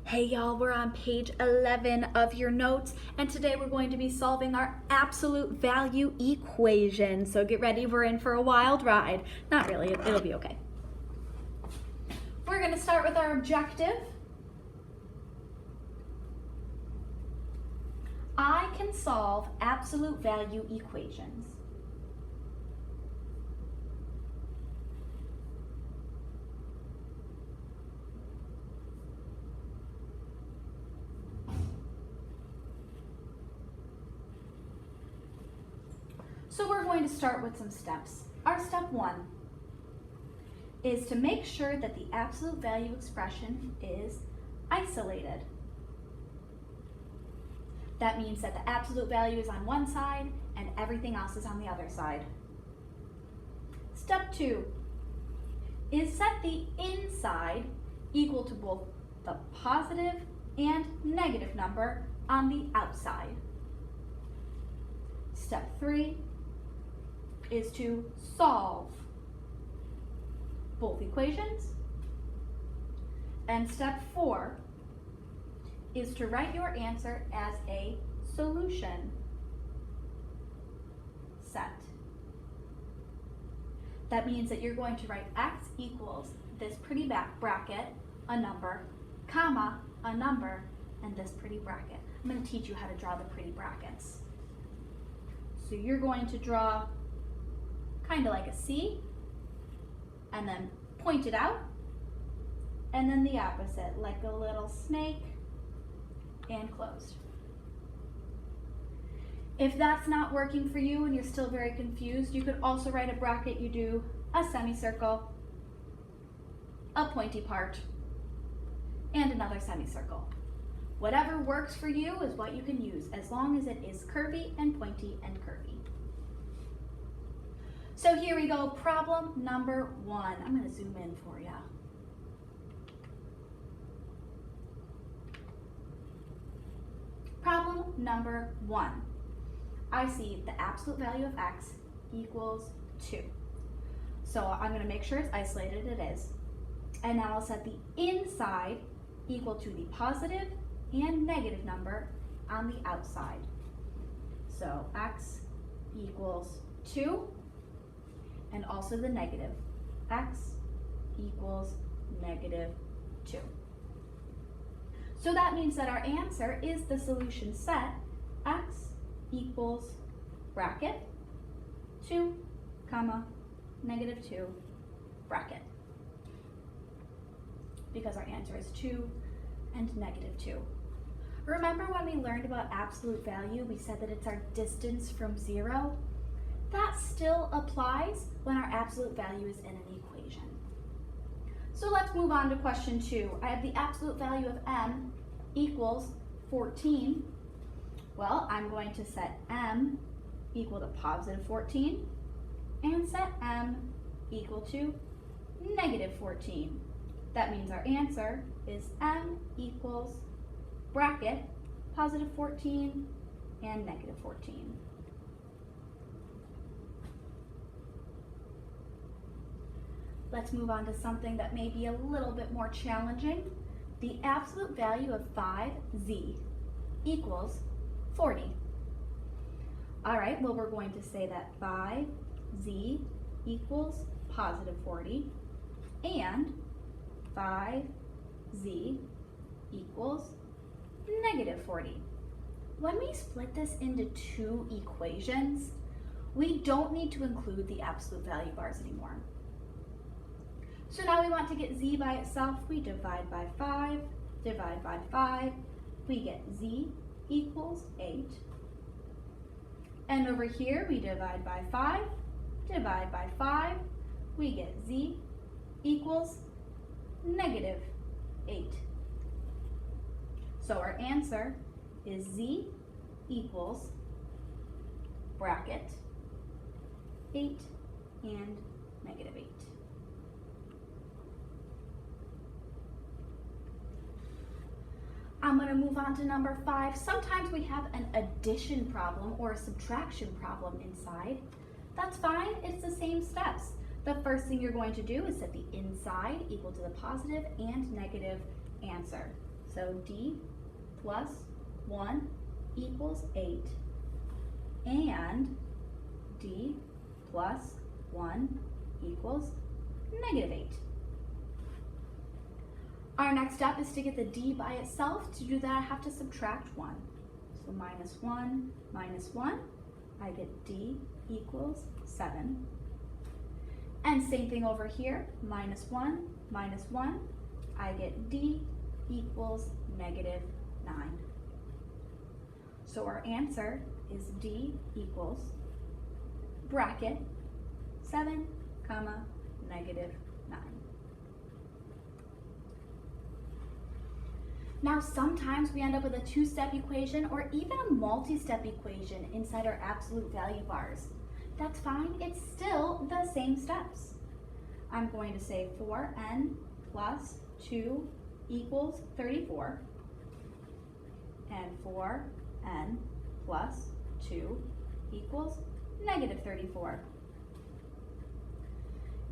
Hey y'all, we're on page 11 of your notes, and today we're going to be solving our absolute value equation. So get ready, we're in for a wild ride. Not really, it'll be okay. We're going to start with our objective. I can solve absolute value equations. So we're going to start with some steps. Our step 1 is to make sure that the absolute value expression is isolated. That means that the absolute value is on one side and everything else is on the other side. Step 2 is set the inside equal to both the positive and negative number on the outside. Step 3 is to solve both equations. And step 4 is to write your answer as a solution set. That means that you're going to write x equals this pretty bracket, a number, comma, a number, and this pretty bracket. I'm going to teach you how to draw the pretty brackets. So you're going to draw kind of like a C, and then point it out, and then the opposite, like a little snake, and closed. If that's not working for you and you're still very confused, you could also write a bracket. You do a semicircle, a pointy part, and another semicircle. Whatever works for you is what you can use, as long as it is curvy and pointy and curvy. So here we go, problem number 1. I'm going to zoom in for you. Problem number 1. I see the absolute value of x equals 2. So I'm going to make sure it's isolated, it is. And now I'll set the inside equal to the positive and negative number on the outside. So x equals 2, and also the negative. X equals negative 2. So that means that our answer is the solution set x equals bracket 2, comma, negative 2, bracket. Because our answer is 2 and negative 2. Remember when we learned about absolute value, we said that it's our distance from 0? That still applies when our absolute value is in an equation. So let's move on to question 2. I have the absolute value of m equals 14. Well, I'm going to set m equal to positive 14 and set m equal to negative 14. That means our answer is m equals bracket positive 14 and negative 14. Let's move on to something that may be a little bit more challenging. The absolute value of 5z equals 40. All right, well, we're going to say that 5z equals positive 40 and 5z equals negative 40. When we split this into 2 equations, we don't need to include the absolute value bars anymore. So now we want to get z by itself. We divide by 5, divide by 5. We get z equals 8. And over here, we divide by 5, divide by 5. We get z equals negative 8. So our answer is z equals bracket 8 and negative 8. I'm going to move on to number 5. Sometimes we have an addition problem or a subtraction problem inside. That's fine, it's the same steps. The first thing you're going to do is set the inside equal to the positive and negative answer. So D plus 1 equals 8, and D plus 1 equals -8. Our next step is to get the D by itself. To do that, I have to subtract 1. So -1 minus 1, I get D equals 7. And same thing over here, -1 minus 1, I get D equals -9. So our answer is D equals bracket 7, comma, -9. Now sometimes we end up with a two-step equation or even a multi-step equation inside our absolute value bars. That's fine, it's still the same steps. I'm going to say 4n plus 2 equals 34, and 4n plus 2 equals -34.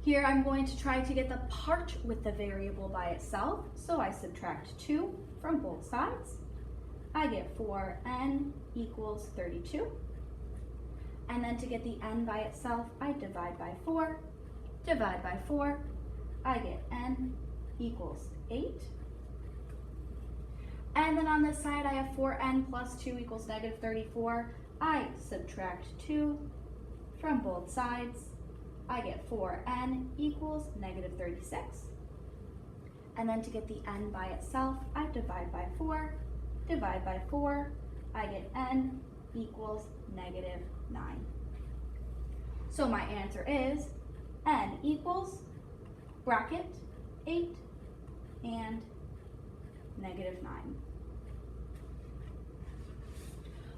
Here I'm going to try to get the part with the variable by itself, so I subtract 2 from both sides. I get 4n equals 32. And then to get the n by itself, I divide by 4. Divide by 4, I get n equals 8. And then on this side, I have 4n plus 2 equals -34. I subtract 2 from both sides. I get 4n equals -36. And then to get the n by itself, I divide by 4. Divide by 4, I get n equals -9. So my answer is n equals bracket 8 and -9.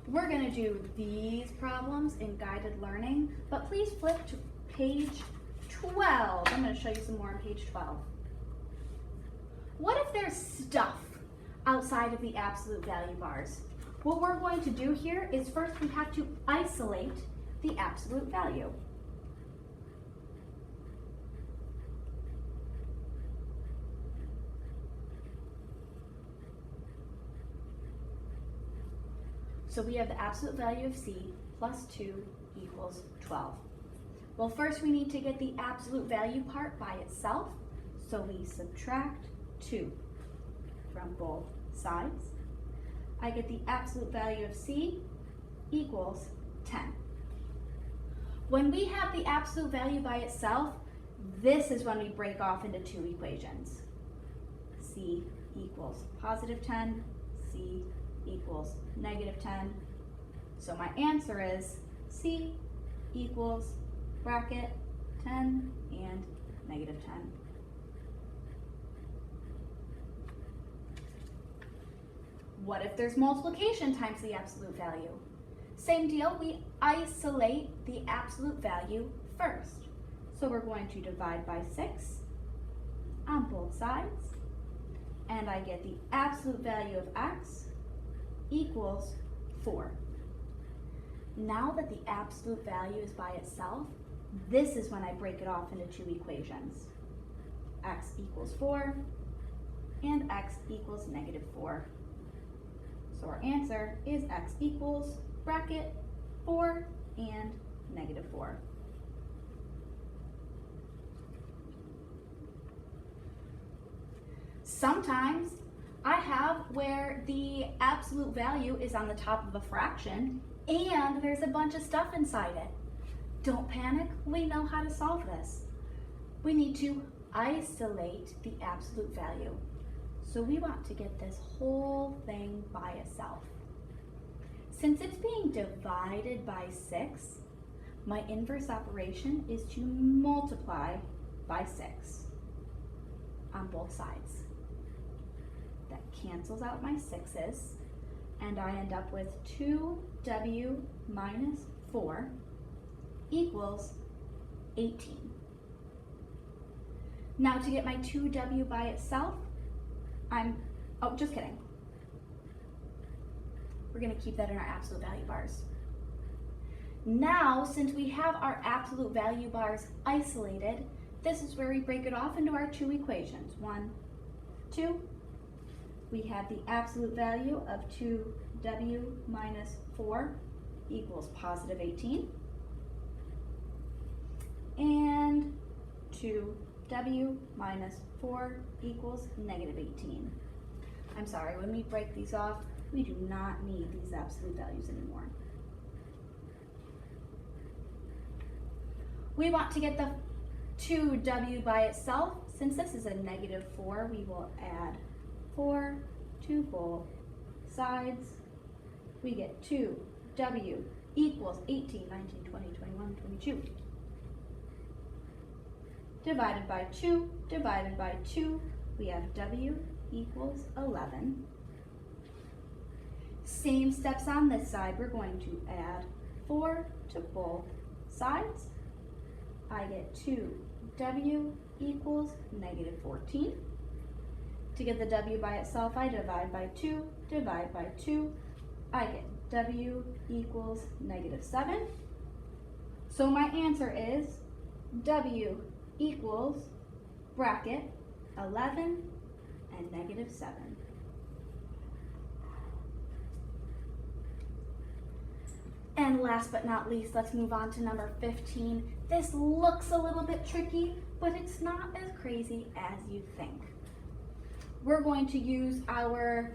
We're going to do these problems in guided learning, but please flip to page 12. I'm going to show you some more on page 12. What if there's stuff outside of the absolute value bars? What we're going to do here is first we have to isolate the absolute value. So we have the absolute value of C plus 2 equals 12. Well, first we need to get the absolute value part by itself. So we subtract 2 from both sides. I get the absolute value of C equals 10. When we have the absolute value by itself, this is when we break off into two equations. C equals +10, C equals -10. So my answer is C equals bracket 10 and -10. What if there's multiplication times the absolute value? Same deal, we isolate the absolute value first. So we're going to divide by 6 on both sides, and I get the absolute value of x equals 4. Now that the absolute value is by itself, this is when I break it off into two equations. X equals 4 and x equals -4. So our answer is x equals bracket 4 and -4. Sometimes I have where the absolute value is on the top of a fraction and there's a bunch of stuff inside it. Don't panic, we know how to solve this. We need to isolate the absolute value. So we want to get this whole thing by itself. Since it's being divided by 6, my inverse operation is to multiply by 6 on both sides. That cancels out my 6's, and I end up with 2w minus 4 equals 18. Now to get my 2w by itself, just kidding. We're going to keep that in our absolute value bars. Now, since we have our absolute value bars isolated, this is where we break it off into our two equations. 1, 2, we have the absolute value of 2w minus 4 equals positive 18. And 2w minus 4 equals negative 18. I'm sorry, when we break these off, we do not need these absolute values anymore. We want to get the 2w by itself. Since this is a negative 4, we will add 4 to both sides. We get 2w equals 18, 19, 20, 21, 22. Divided by 2, divided by 2, we have w equals 11. Same steps on this side. We're going to add 4 to both sides. I get 2w equals negative 14. To get the w by itself, I divide by 2, divide by 2. I get w equals negative 7. So my answer is w equals bracket 11 and negative 7. And last but not least, let's move on to number 15. This looks a little bit tricky, but it's not as crazy as you think. We're going to use our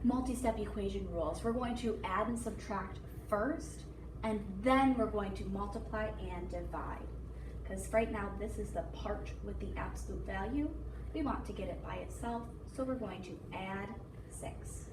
multi-step equation rules. We're going to add and subtract first, and then we're going to multiply and divide. Because right now this is the part with the absolute value. We want to get it by itself, so we're going to add 6.